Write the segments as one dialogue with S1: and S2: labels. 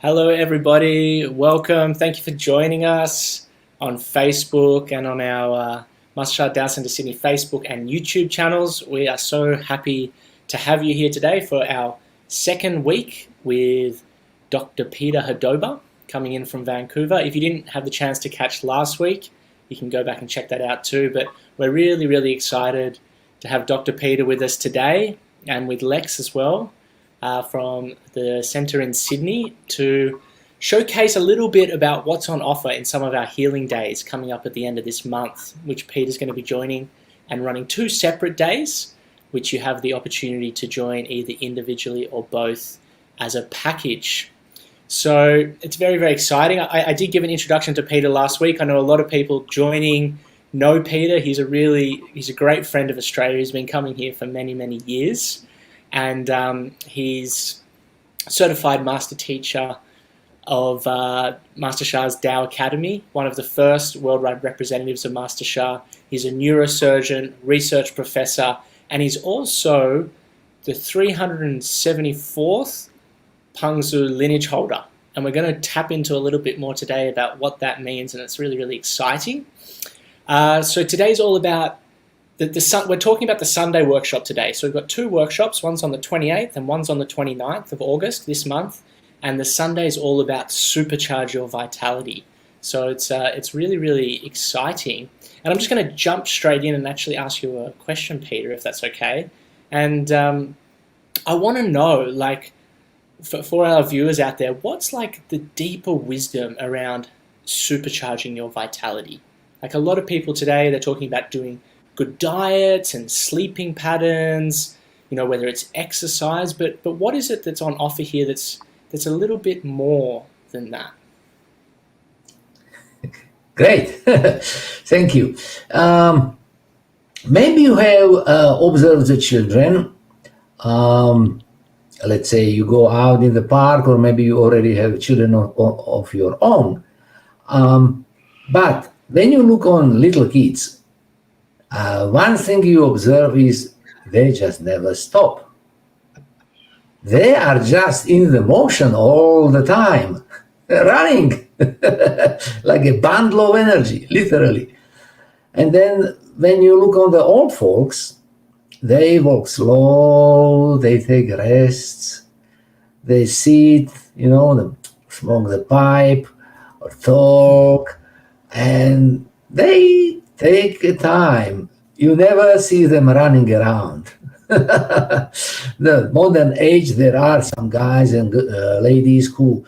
S1: Hello, everybody. Welcome. Thank you for joining us on Facebook and on our Master Shah Tao Centre Sydney Facebook and YouTube channels. We are so happy to have you here today for our second week with Dr. Peter Hudoba coming in from Vancouver. If you didn't have the chance to catch last week, you can go back and check that out too. But we're really, really excited to have Dr. Peter with us today and with Lex as well. From the centre in Sydney to showcase a little bit about what's on offer in some of our healing days coming up at the end of this month, which Peter's going to be joining and running 2 separate days, which you have the opportunity to join either individually or both as a package. So it's very, very exciting. I did give an introduction to Peter last week. I know a lot of people joining know Peter. He's a great friend of Australia. He's been coming here for many, many years. And he's certified master teacher of Master Shah's Tao Academy, one of the first worldwide representatives of Master Shah. He's a neurosurgeon, research professor, and he's also the 374th Pangzu lineage holder. And we're going to tap into a little bit more today about what that means, and it's really, really exciting. So today's all about we're talking about the Sunday workshop today. So we've got 2 workshops. One's on the 28th and one's on the 29th of August this month. And the Sunday is all about supercharge your vitality. So it's really, really exciting. And I'm just going to jump straight in and actually ask you a question, Peter, if that's okay. And I want to know, like, for our viewers out there, what's like the deeper wisdom around supercharging your vitality? Like a lot of people today, they're talking about doing good diets and sleeping patterns, whether it's exercise, but what is it that's on offer here that's a little bit more than that?
S2: Great, thank you. Maybe you have observed the children. Let's say you go out in the park, or maybe you already have children of your own. But when you look on little kids, one thing you observe is they just never stop. They are just in the motion all the time, running like a bundle of energy, literally. And then when you look on the old folks, they walk slow, they take rests, they sit, smoke the pipe or talk, and they take time. You never see them running around. The modern age, there are some guys and ladies who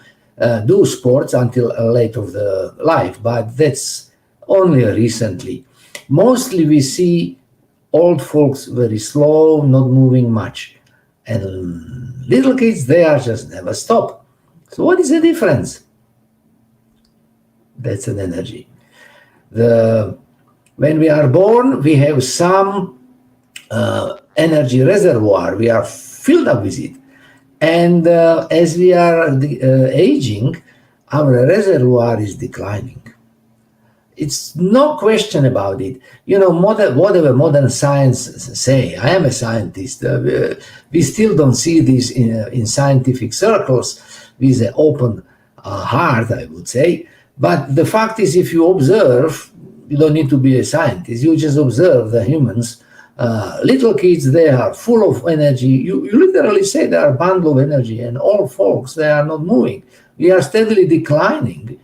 S2: do sports until late of the life, but that's only recently. Mostly we see old folks very slow, not moving much. And little kids, they are just never stop. So what is the difference? That's an energy. When we are born, we have some energy reservoir. We are filled up with it. And as we are aging, our reservoir is declining. It's no question about it. Whatever modern science say, I am a scientist. We still don't see this in scientific circles with an open heart, I would say. But the fact is, if you observe, you don't need to be a scientist. You just observe the humans. Little kids, they are full of energy. You literally say they are a bundle of energy, and all folks, they are not moving. We are steadily declining.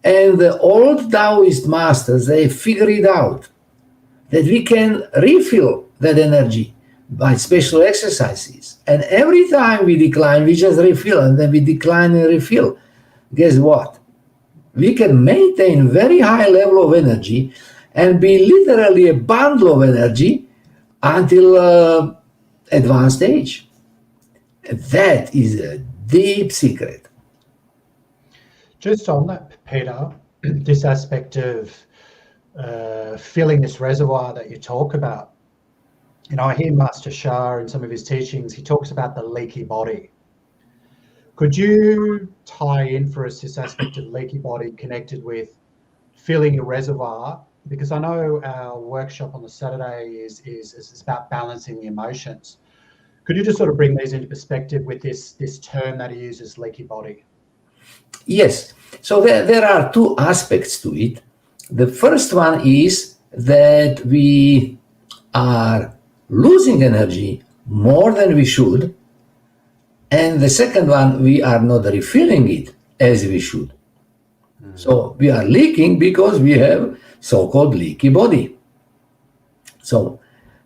S2: And the old Taoist masters, they figure it out that we can refill that energy by special exercises. And every time we decline, we just refill, and then we decline and refill. Guess what? We can maintain very high level of energy and be literally a bundle of energy until advanced age. That is a deep secret.
S3: Just on that, Peter, this aspect of filling this reservoir that you talk about, I hear Master Shah in some of his teachings, he talks about the leaky body. Could you tie in for us this aspect of leaky body connected with filling a reservoir? Because I know our workshop on the Saturday is about balancing the emotions. Could you just sort of bring these into perspective with this term that he uses, leaky body?
S2: Yes. So there are two aspects to it. The first one is that we are losing energy more than we should. And the second one, we are not refilling it as we should. So we are leaking because we have so-called leaky body. So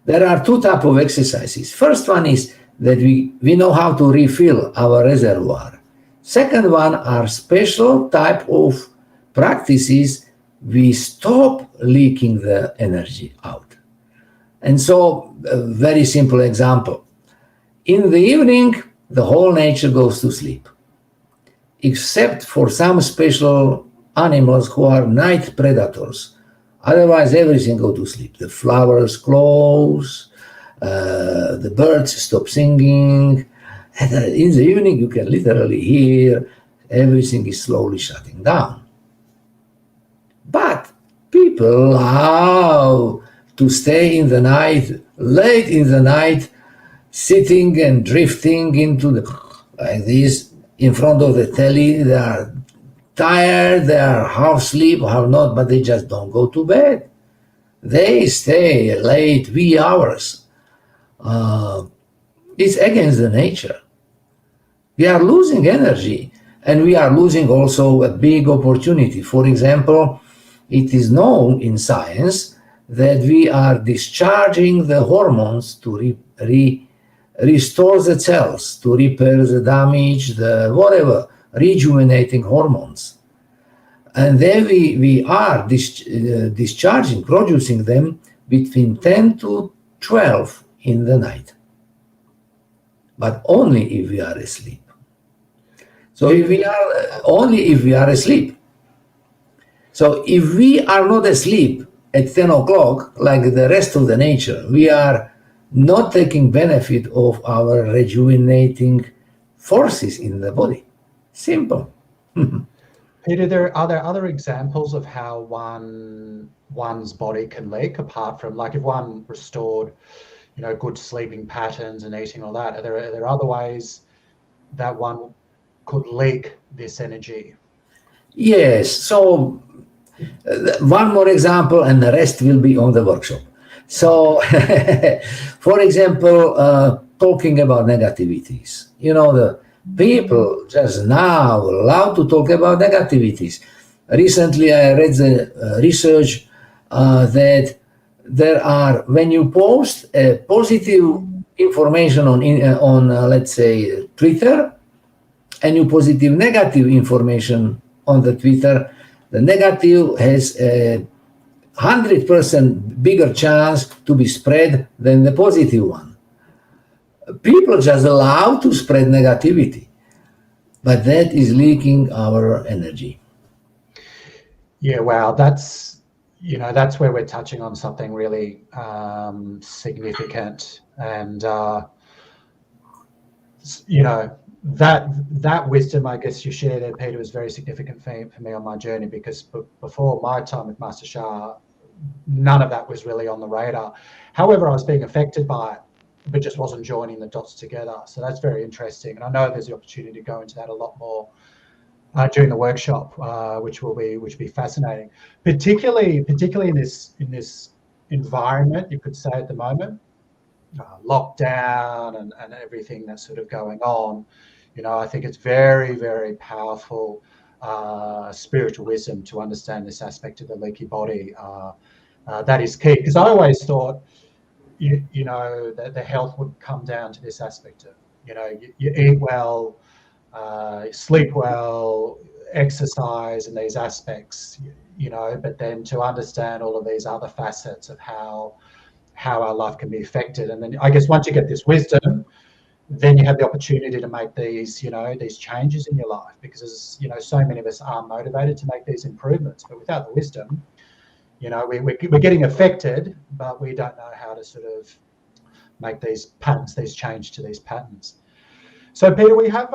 S2: there are two types of exercises. First one is that we know how to refill our reservoir. Second one are special type of practices. We stop leaking the energy out. And so a very simple example. In the evening, the whole nature goes to sleep, except for some special animals who are night predators. Otherwise, everything go to sleep. The flowers close, the birds stop singing. And in the evening, you can literally hear everything is slowly shutting down. But people love to stay in the night, late in the night, sitting and drifting into like this in front of the telly. They are tired, they are half asleep, half not, but they just don't go to bed. They stay late, wee hours. It's against the nature. We are losing energy, and we are losing also a big opportunity. For example, it is known in science that we are discharging the hormones to restore the cells, to repair the damage, the whatever, rejuvenating hormones. And then we are discharging, producing them between 10 to 12 in the night. But only if we are asleep. So only if we are asleep. So if we are not asleep at 10 o'clock, like the rest of the nature, we are not taking benefit of our rejuvenating forces in the body. Simple.
S3: Peter, are there other examples of how one's body can leak, apart from, like, if one restored, good sleeping patterns and eating, all that? Are there other ways that one could leak this energy?
S2: Yes. So one more example, and the rest will be on the workshop. So, for example, talking about negativities. The people just now love to talk about negativities. Recently, I read the research that there are, when you post positive information on let's say, Twitter, and you positive negative information on the Twitter, the negative has a 100% bigger chance to be spread than the positive one. People just allow to spread negativity, but that is leaking our energy.
S3: Yeah, wow, that's where we're touching on something really significant, and that wisdom, I guess, you shared there, Peter, was very significant for me on my journey, because before my time with Master Shah, none of that was really on the radar. However, I was being affected by it, but just wasn't joining the dots together. So that's very interesting, and I know there's the opportunity to go into that a lot more during the workshop, which will be fascinating, particularly in this environment, you could say, at the moment, lockdown and everything that's sort of going on. I think it's very, very powerful spiritual wisdom to understand this aspect of the leaky body. That is key, because I always thought, that the health would come down to this aspect of, you eat well, sleep well, exercise, and these aspects, but then to understand all of these other facets of how our life can be affected. And then I guess once you get this wisdom, then you have the opportunity to make these, these changes in your life, because, so many of us are motivated to make these improvements, but without the wisdom, we're getting affected, but we don't know how to sort of make these patterns, these change to these patterns. So, Peter, we have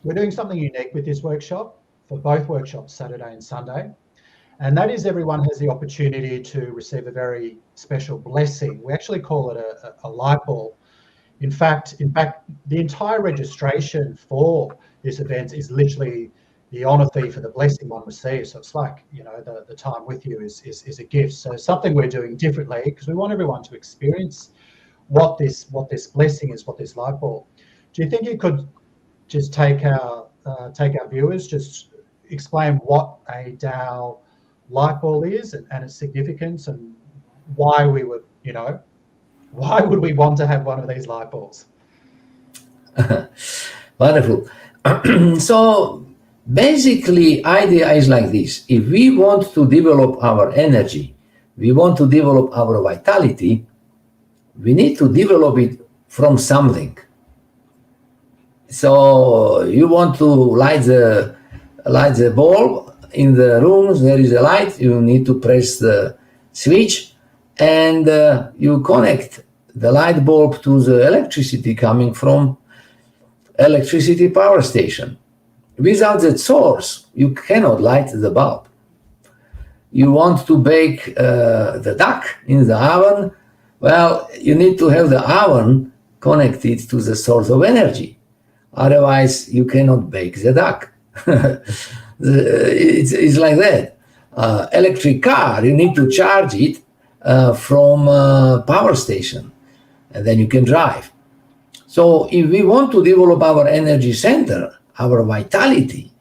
S3: we're doing something unique with this workshop, for both workshops, Saturday and Sunday, and that is everyone has the opportunity to receive a very special blessing. We actually call it a light bulb. In fact, the entire registration for this event is literally the honor fee for the blessing one receives. So it's like, you know, the time with you is a gift. So something we're doing differently, because we want everyone to experience what this blessing is, what this light bulb. Do you think you could just take our viewers, just explain what a Tao light bulb is and its significance, and why we would, you know, why would we want to have one of these light bulbs?
S2: Wonderful. So basically, idea is like this. If we want to develop our energy, we want to develop our vitality, we need to develop it from something. So you want to light the bulb in the rooms, there is a light, you need to press the switch, and you connect the light bulb to the electricity coming from electricity power station. Without that source, you cannot light the bulb. You want to bake the duck in the oven, well, you need to have the oven connected to the source of energy. Otherwise, you cannot bake the duck. It's like that. Electric car, you need to charge it from power station, and then you can drive. So if we want to develop our energy center, our vitality,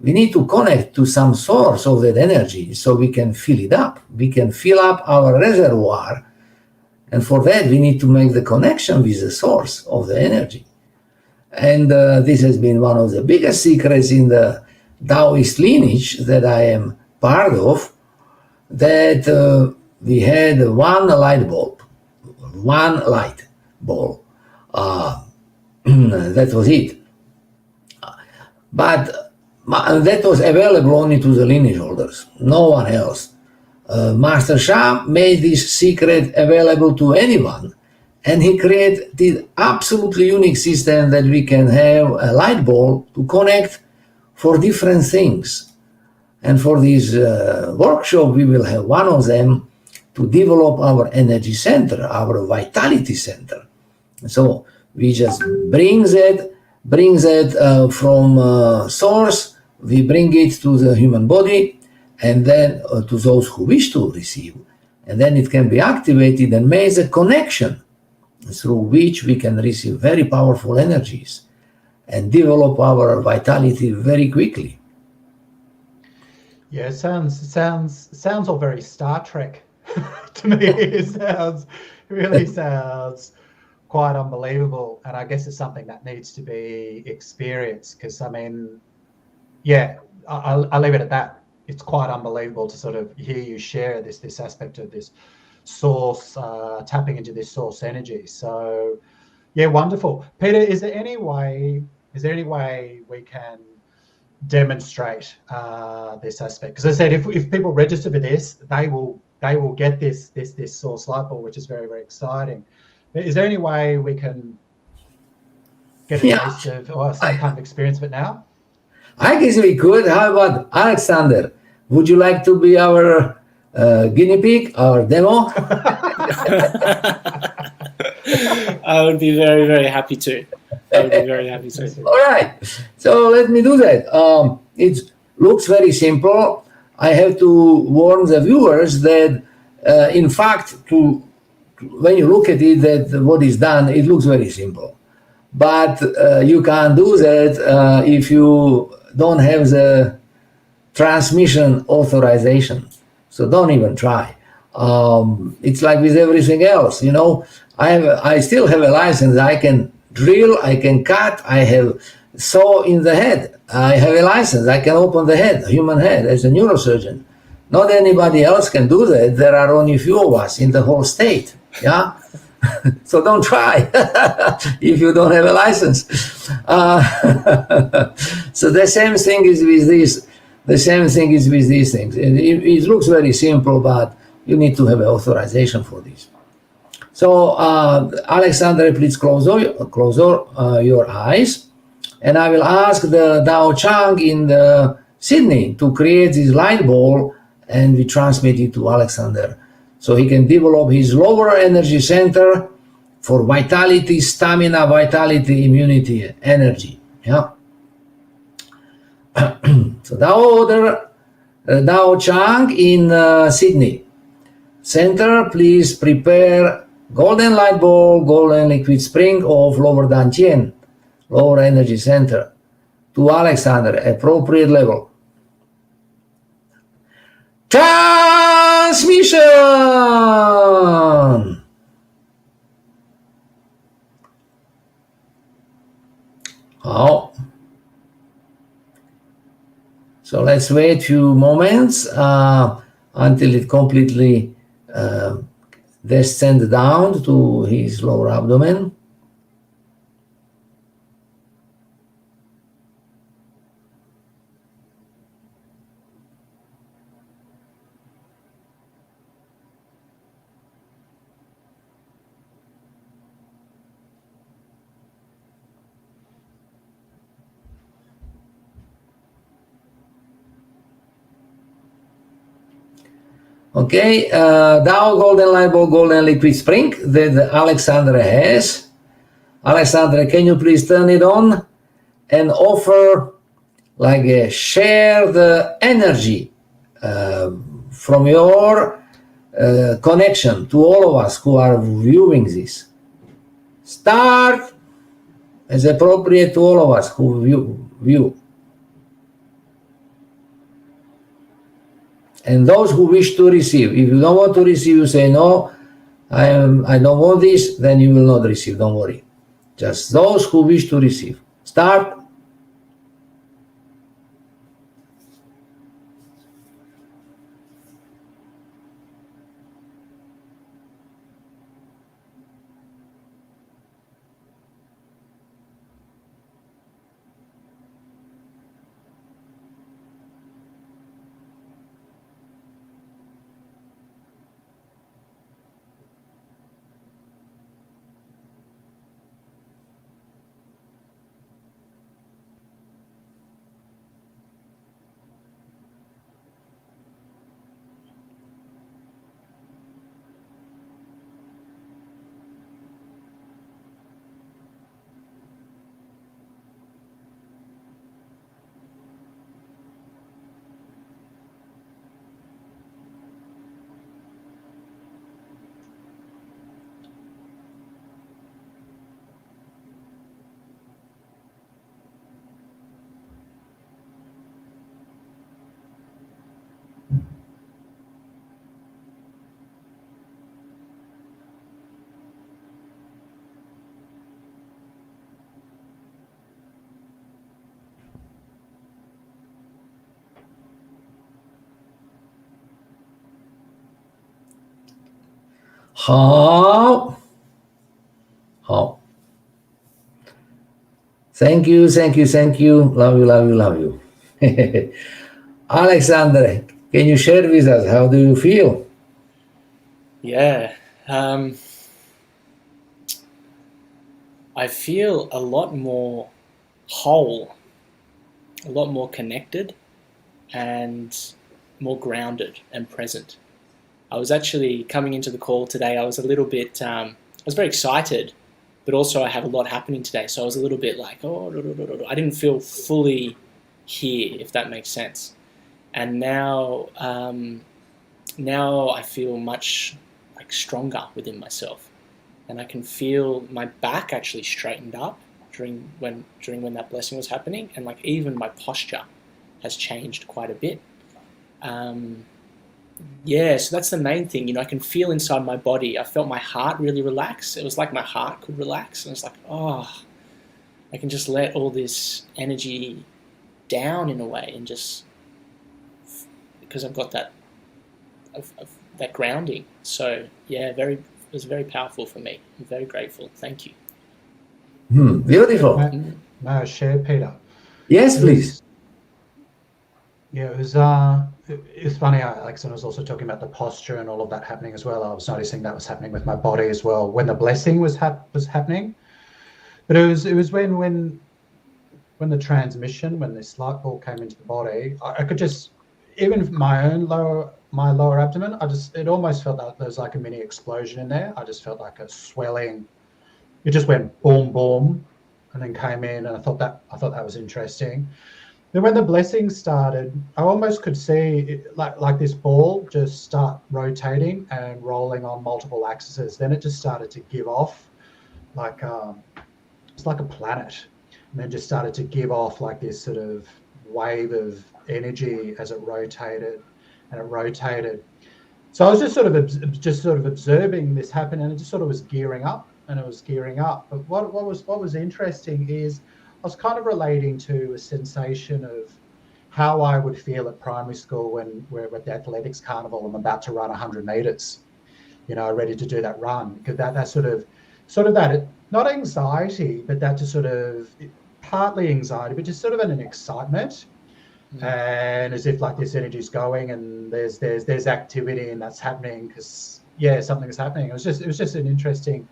S2: we need to connect to some source of that energy so we can fill it up. We can fill up our reservoir, and for that we need to make the connection with the source of the energy. And this has been one of the biggest secrets in the Taoist lineage that I am part of, that we had one light bulb. That was it. But that was available only to the lineage holders, no one else. Master Sha made this secret available to anyone, and he created absolutely unique system that we can have a light bulb to connect for different things. And for this workshop, we will have one of them to develop our energy center, our vitality center. So we just bring that from source, we bring it to the human body, and then to those who wish to receive. And then it can be activated and makes a connection through which we can receive very powerful energies and develop our vitality very quickly.
S3: Yeah, it sounds all very Star Trek to me. It really sounds quite unbelievable, and I guess it's something that needs to be experienced, because I mean, yeah, I'll leave it at that. It's quite unbelievable to sort of hear you share this aspect of this source, tapping into this source energy. So yeah, wonderful. Peter, is there any way we can demonstrate this aspect? Because I said, if people register for this, they will get this source light bulb, which is very, very exciting. Is there any way we can get a taste of or some kind of experience of it now?
S2: I guess we could. How about Alexander? Would you like to be our guinea pig, our demo?
S1: I would be very, very happy to. All
S2: right. So let me do that. It looks very simple. I have to warn the viewers that, in fact, when you look at it, that what is done, it looks very simple. But you can't do that if you don't have the transmission authorization. So don't even try. It's like with everything else, you know. I still have a license. I can drill, I can cut, I have saw in the head. I have a license. I can open the head, human head, as a neurosurgeon. Not anybody else can do that. There are only few of us in the whole state. Yeah. So don't try if you don't have a license. So the same thing is with this. The same thing is with these things. It looks very simple, but you need to have an authorization for this. So Alexander, please close your eyes, and I will ask the Tao Chang in Sydney to create this light bulb, and we transmit it to Alexander, so he can develop his lower energy center for vitality, stamina, vitality, immunity, energy. Yeah. So Dao Chang in Sydney. Center, please prepare golden light ball, golden liquid spring of lower Dantian, lower energy center. To Alexander, appropriate level. Transmission! Oh. So let's wait a few moments until it completely descends down to his lower abdomen. Okay, Dao golden light ball, golden liquid spring that Alexander has. Alexander, can you please turn it on and offer like a shared energy from your connection to all of us who are viewing this. Start as appropriate to all of us who view. And those who wish to receive. If you don't want to receive, you say, no, I don't want this, then you will not receive, don't worry. Just those who wish to receive. Start. How? Thank you. Love you. Alexander, can you share with us, how do you feel?
S1: Yeah. I feel a lot more whole, a lot more connected, and more grounded and present. I was actually coming into the call today, I was a little bit, I was very excited, but also I have a lot happening today. So I was a little bit like, I didn't feel fully here, if that makes sense. And now, now I feel much like stronger within myself. And I can feel my back actually straightened up during when that blessing was happening, and like even my posture has changed quite a bit. Yeah, so that's the main thing. You know, I can feel inside my body. I felt my heart really relax. It was like my heart could relax, and it's like, oh, I can just let all this energy down in a way, and just because I've got that that grounding. So yeah, it was very powerful for me. I'm very grateful. Thank you.
S2: Beautiful.
S3: May I share, Peter?
S2: Yes, please.
S3: Yeah, it was funny. Alexander was also talking about the posture and all of that happening as well. I was noticing that was happening with my body as well when the blessing was happening. But it was when the transmission, when this light ball came into the body, I could just, even my lower abdomen, it almost felt like there was like a mini explosion in there. I just felt like a swelling. It just went boom, boom, and then came in, and I thought that was interesting. then when the blessings started, I almost could see it, like this ball just start rotating and rolling on multiple axes. Then it just started to give off like it's like a planet, and then just started to give off like this sort of wave of energy as it rotated and it rotated. So I was just sort of observing this happen, and it just sort of was gearing up, and it was gearing up. But what was interesting is I was kind of relating to a sensation of how I would feel at primary school when we're at the athletics carnival. I'm about to run 100 meters, ready to do that run. Because that sort of that, not anxiety, but that just sort of partly anxiety, but just sort of an excitement. And as if like this energy is going and there's activity and that's happening because something is happening. It was just an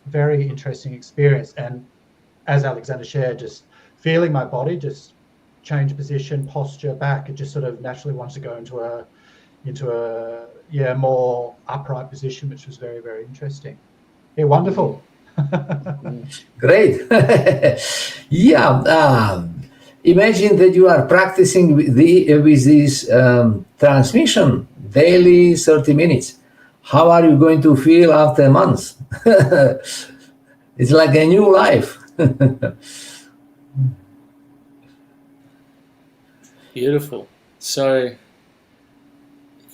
S3: very interesting experience. And as Alexander shared, just feeling my body just change position, posture back, it just sort of naturally wants to go into a more upright position, which was very, very interesting. Yeah, wonderful.
S2: Great. Imagine that you are practicing with this transmission daily 30 minutes. How are you going to feel after months? It's like a new life.
S1: Beautiful. So,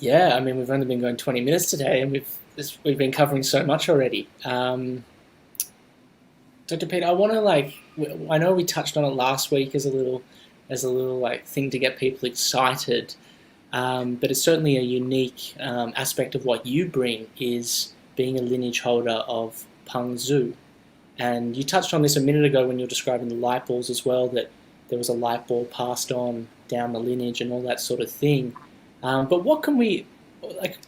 S1: we've only been going 20 minutes today, and we've been covering so much already. Dr. Peter, I want to I know we touched on it last week as a little thing to get people excited, but it's certainly a unique aspect of what you bring is being a lineage holder of Pengzu. And you touched on this a minute ago when you were describing the light balls as well, that there was a light ball passed on down the lineage and all that sort of thing. But what can we,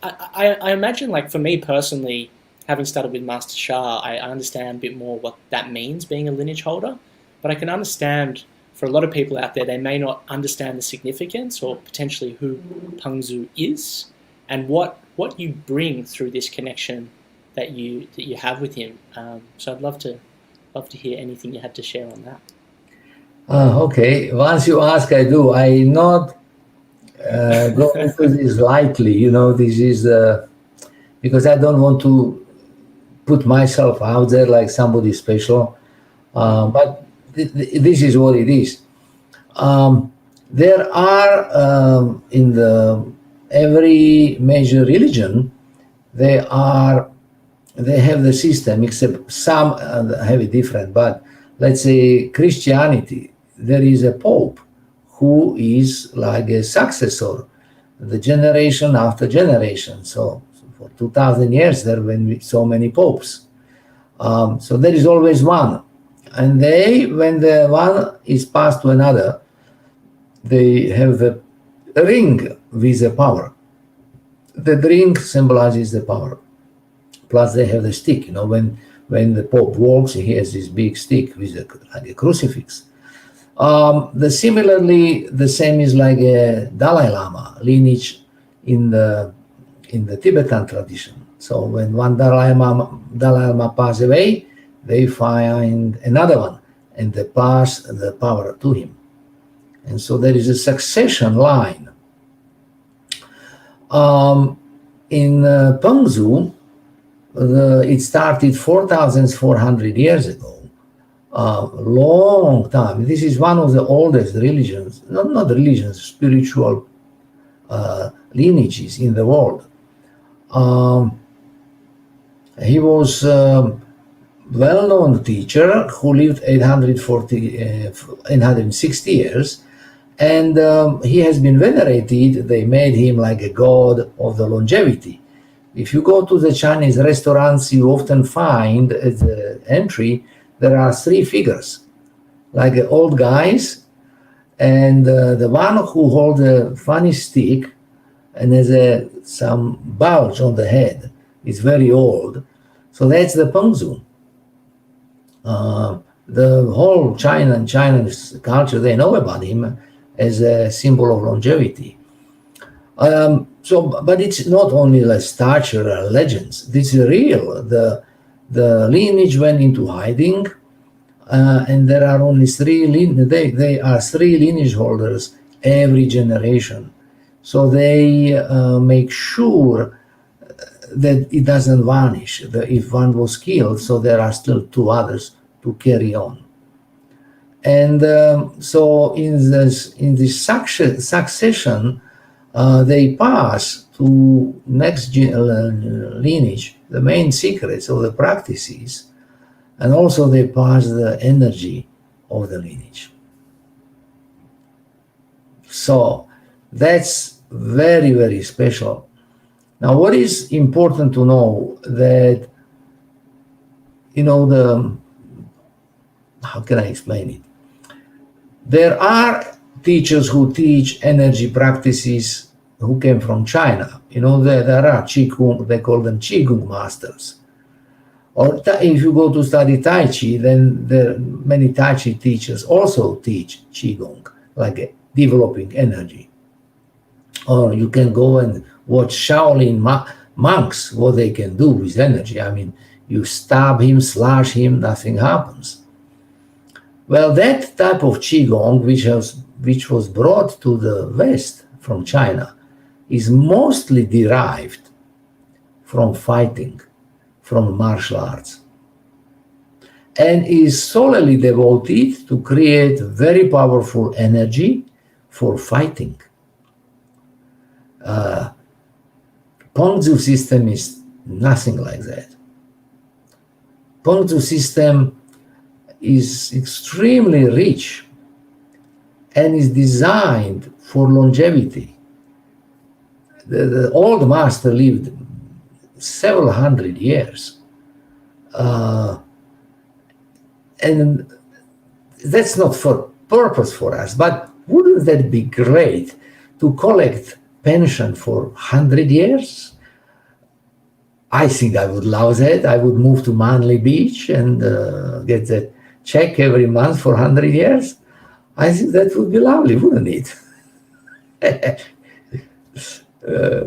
S1: I imagine, for me personally, having started with Master Shah, I understand a bit more what that means, being a lineage holder. But I can understand, for a lot of people out there, they may not understand the significance or potentially who Pengzu is and what you bring through this connection that you have with him. So I'd love to hear anything you had to share on that.
S2: Okay. Once you ask, I do. I not go into this lightly. This is because I don't want to put myself out there like somebody special. But this is what it is. There are in every major religion, they have the system, except some have it different. But let's say Christianity, there is a pope who is like a successor, the generation after generation. So for 2,000 years there have been so many popes. So there is always one. And when the one is passed to another, they have the ring with the power. The ring symbolizes the power. Plus they have the stick. When the Pope walks, he has this big stick with like a crucifix. Similarly, the same is like a Dalai Lama lineage in the Tibetan tradition. So when one Dalai Lama passes away, they find another one and they pass the power to him. And so there is a succession line. In Pengzu, it started 4,400 years ago. Long time. This is one of the oldest religions, not religions, spiritual lineages in the world. He was a well-known teacher who lived 860 years, and he has been venerated. They made him like a god of the longevity. If you go to the Chinese restaurants, you often find at the entry there are three figures, like old guys, and the one who holds a funny stick and has some bulge on the head is very old. So that's the Pengzu. The whole Chinese culture, they know about him as a symbol of longevity. But it's not only like stature or legends. This is real. The lineage went into hiding. and there are only they are three lineage holders every generation. So they make sure that it doesn't vanish. If one was killed, so there are still two others to carry on. And so in this succession, they pass to next lineage the main secrets of the practices, and also they pass the energy of the lineage. So that's very, very special. Now, what is important to know that, how can I explain it? There are teachers who teach energy practices who came from China. There are Qigong, they call them Qigong masters. Or if you go to study Tai Chi, then many Tai Chi teachers also teach Qigong, like developing energy. Or you can go and watch Shaolin monks, what they can do with energy. I mean, you stab him, slash him, nothing happens. Well, that type of Qigong, which was brought to the West from China, is mostly derived from fighting, from martial arts, and is solely devoted to create very powerful energy for fighting. Pongzu system is nothing like that. Pongzu system is extremely rich and is designed for longevity. The old master lived several hundred years. And that's not for purpose for us, but wouldn't that be great to collect pension for 100 years? I think I would love that. I would move to Manly Beach and get that check every month for 100 years. I think that would be lovely, wouldn't it?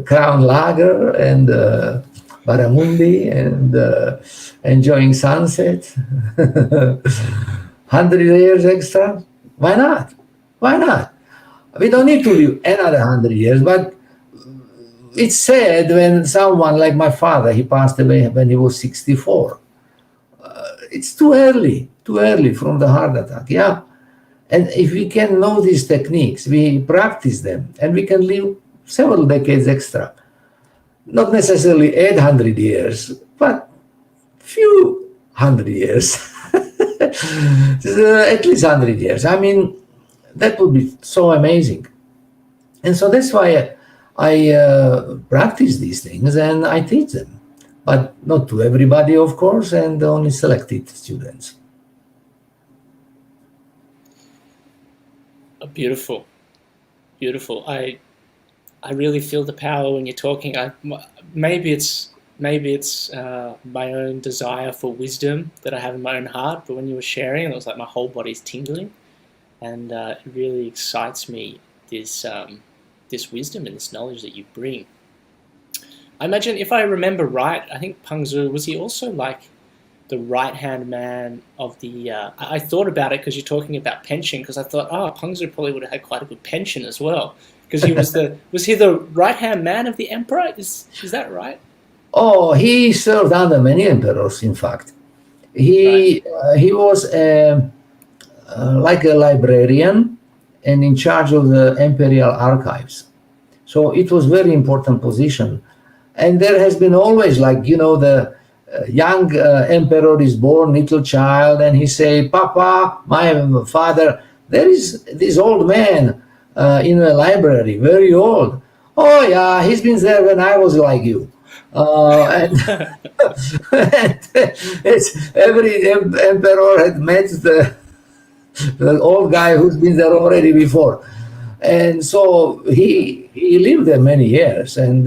S2: Crown Lager and Barramundi and enjoying sunset. 100 years extra? Why not? Why not? We don't need to live another 100 years, but it's sad when someone like my father, he passed away when he was 64. It's too early from the heart attack, yeah? And if we can know these techniques, we practice them, and we can live several decades extra. Not necessarily 800 years, but few hundred years. At least 100 years. I mean, that would be so amazing. And so that's why I practice these things and I teach them. But not to everybody, of course, and only selected students.
S1: Beautiful. Beautiful. I really feel the power when you're talking. Maybe it's my own desire for wisdom that I have in my own heart, but when you were sharing, it was like my whole body's tingling, and it really excites me, this wisdom and this knowledge that you bring. I imagine, if I remember right, I think Pengzu, was he also like the right-hand man of the... I thought about it because you're talking about pension, because I thought, Pengzu probably would have had quite a good pension as well, because he was was he the right-hand man of the emperor? Is that right?
S2: Oh, he served under many emperors, in fact. He was like a librarian and in charge of the imperial archives. So it was very important position. And there has been always, the young emperor is born, little child, and he say, Papa, my father, there is this old man in a library, very old. Oh yeah, he's been there when I was like you. And every emperor had met the old guy who's been there already before. And so he lived there many years. And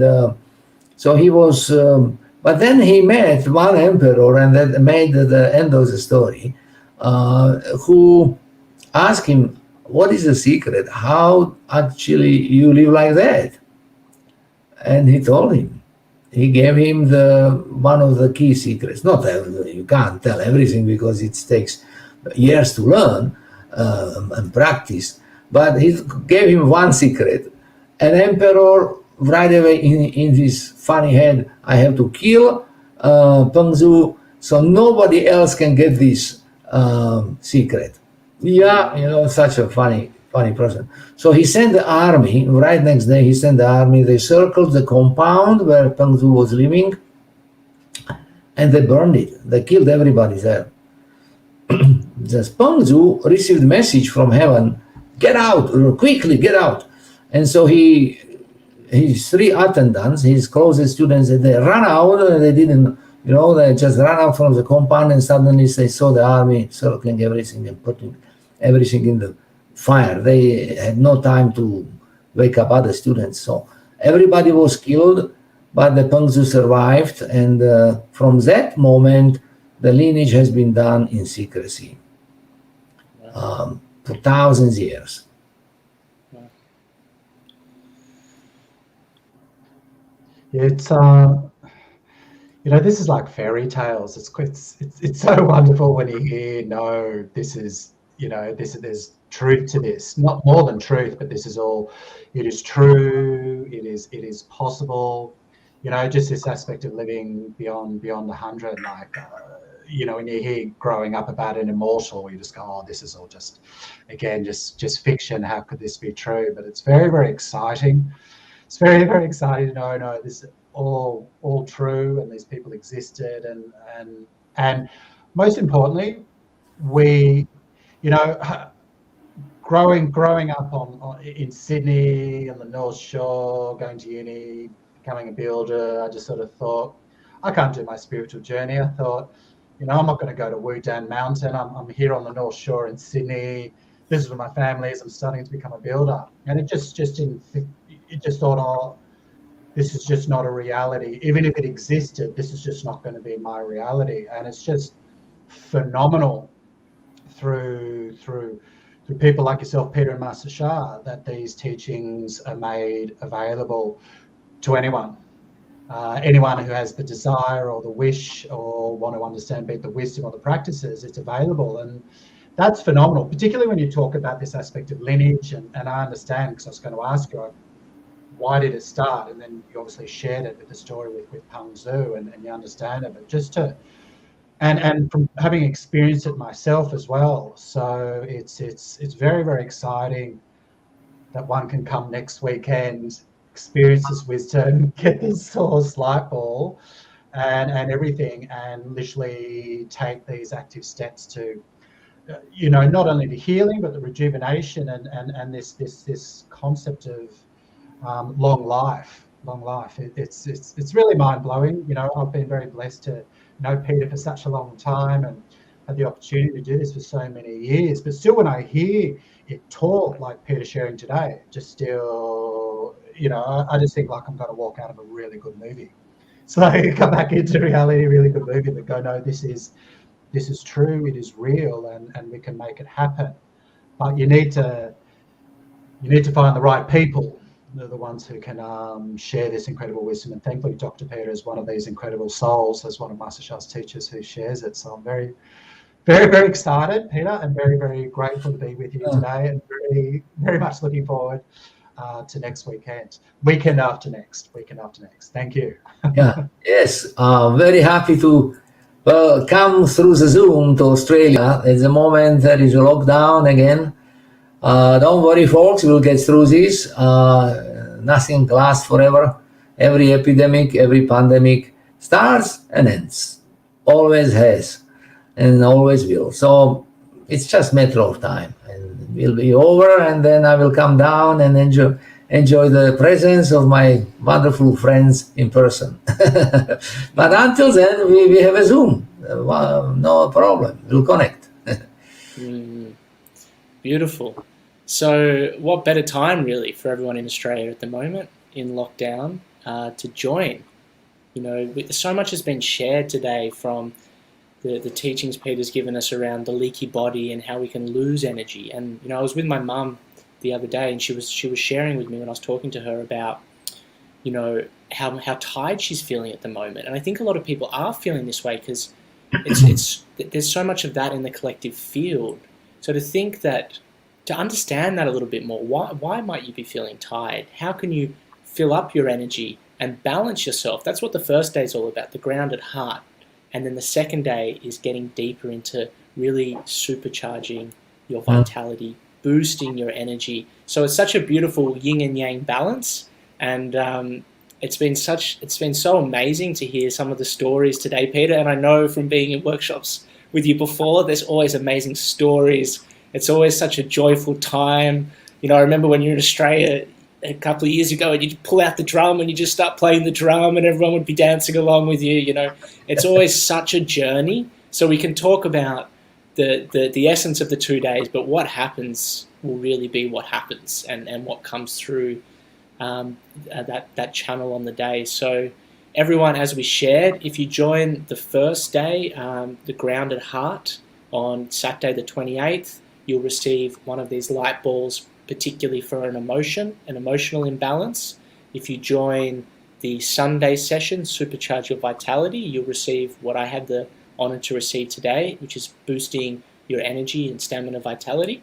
S2: so he was, but then he met one emperor, and that made the end of the story, who asked him, what is the secret? How actually you live like that? And he told him. He gave him one of the key secrets. Not everything, you can't tell everything because it takes years to learn and practice. But he gave him one secret. An emperor right away in his funny head, I have to kill Pengzu so nobody else can get this secret. Yeah, such a funny person. So he sent the army, right next day he sent the army, they circled the compound where Pengzu was living, and they burned it. They killed everybody there. Just Pengzu received a message from heaven, get out, quickly get out. And so his 3 attendants, his closest students, they ran out, they didn't, they just ran out from the compound, and suddenly they saw the army circling everything and putting everything in the fire. They had no time to wake up other students. So everybody was killed, but the Pengzu survived. And from that moment, the lineage has been done in secrecy for thousands of years.
S3: It's this is like fairy tales. It's so wonderful when you hear, no, this is, there's truth to this. Not more than truth, but this is all. It is true. It is possible. Just this aspect of living beyond 100. Like, when you hear growing up about an immortal, you just go, oh, this is all just fiction. How could this be true? But it's very, very exciting. It's very, very exciting to know, no, this is all true, and these people existed, and most importantly, we, growing up in Sydney on the North Shore, going to uni, becoming a builder, I just sort of thought, I can't do my spiritual journey. I thought, I'm not going to go to Wudan Mountain. I'm here on the North Shore in Sydney. This is where my family is. I'm starting to become a builder, and it just thought, oh, this is just not a reality. Even if it existed, this is just not going to be my reality. And it's just phenomenal through people like yourself, Peter and Master Shah, that these teachings are made available to anyone. Anyone who has the desire or the wish or want to understand the wisdom or the practices, it's available. And that's phenomenal, particularly when you talk about this aspect of lineage. And I understand, because I was going to ask you, why did it start? And then you obviously shared it with the story with Pengzu, and you understand it. But just to, and from having experienced it myself as well, so it's very, very exciting that one can come next weekend, experience this wisdom, get this source light ball, and everything, and literally take these active steps to, not only the healing but the rejuvenation and this concept of long life. It's really mind-blowing. I've been very blessed to know Peter for such a long time and had the opportunity to do this for so many years. But still, when I hear it taught like Peter sharing today, just still, I just think like I'm going to walk out of a really good movie. So I come back into reality, a really good movie, but go, no, this is true, it is real, and we can make it happen. But you need to find the right people. They're the ones who can share this incredible wisdom. And thankfully, Dr. Peter is one of these incredible souls, as one of Master Shah's teachers who shares it. So I'm very, very, very excited, Peter, and very, very grateful to be with you today, and very, very much looking forward to next weekend. Weekend after next. Thank you.
S2: Yes. Very happy to come through the Zoom to Australia. At the moment, there is a lockdown again. Don't worry, folks, we'll get through this. Nothing lasts forever. Every epidemic, every pandemic starts and ends. Always has and always will. So it's just a matter of time. And it will be over, and then I will come down and enjoy the presence of my wonderful friends in person. But until then, we have a Zoom. No problem. We'll connect.
S1: Beautiful. So what better time really for everyone in Australia at the moment in lockdown to join? So much has been shared today from the teachings Peter's given us around the leaky body and how we can lose energy. And I was with my mum the other day, and she was sharing with me when I was talking to her about how tired she's feeling at the moment. And I think a lot of people are feeling this way because there's so much of that in the collective field. So to understand that a little bit more, why might you be feeling tired? How can you fill up your energy and balance yourself? That's what the first day is all about, the grounded heart. And then the second day is getting deeper into really supercharging your vitality, boosting your energy. So it's such a beautiful yin and yang balance. And it's been so amazing to hear some of the stories today, Peter. And I know from being in workshops with you before, there's always amazing stories. It's always such a joyful time. I remember when you were in Australia a couple of years ago and you'd pull out the drum and you just start playing the drum and everyone would be dancing along with you. It's always such a journey. So we can talk about the essence of the 2 days, but what happens will really be what happens and what comes through that channel on the day. So everyone, as we shared, if you join the first day, the Grounded Heart, on Saturday the 28th, you'll receive one of these light balls, particularly for an emotional imbalance. If you join the Sunday session, Supercharge Your Vitality, you'll receive what I had the honor to receive today, which is boosting your energy and stamina vitality.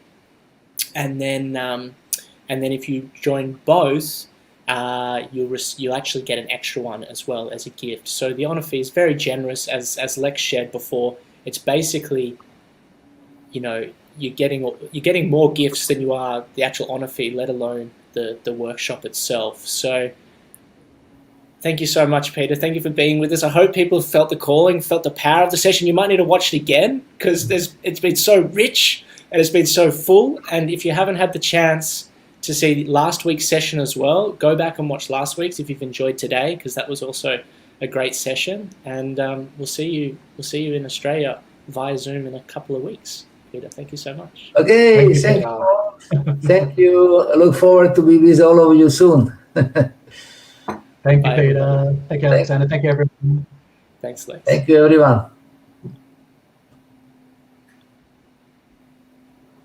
S1: And then if you join both, you'll actually get an extra one as well as a gift. So the honor fee is very generous, as Lex shared before. It's basically, you're getting more gifts than you are the actual honor fee, let alone the workshop itself. So thank you so much, Peter. Thank you for being with us. I hope people have felt the calling, felt the power of the session. You might need to watch it again because it's been so rich and it's been so full. And if you haven't had the chance to see last week's session as well, go back and watch last week's if you've enjoyed today, because that was also a great session. And we'll see you in Australia via Zoom in a couple of weeks. Peter, thank you so much.
S2: Okay, thank you. Thank you. I look forward to be with all of you soon.
S3: Thank you, Peter. Thank you, Alexander. Thank you, everyone.
S1: Thanks, Lex.
S2: Thank you, everyone.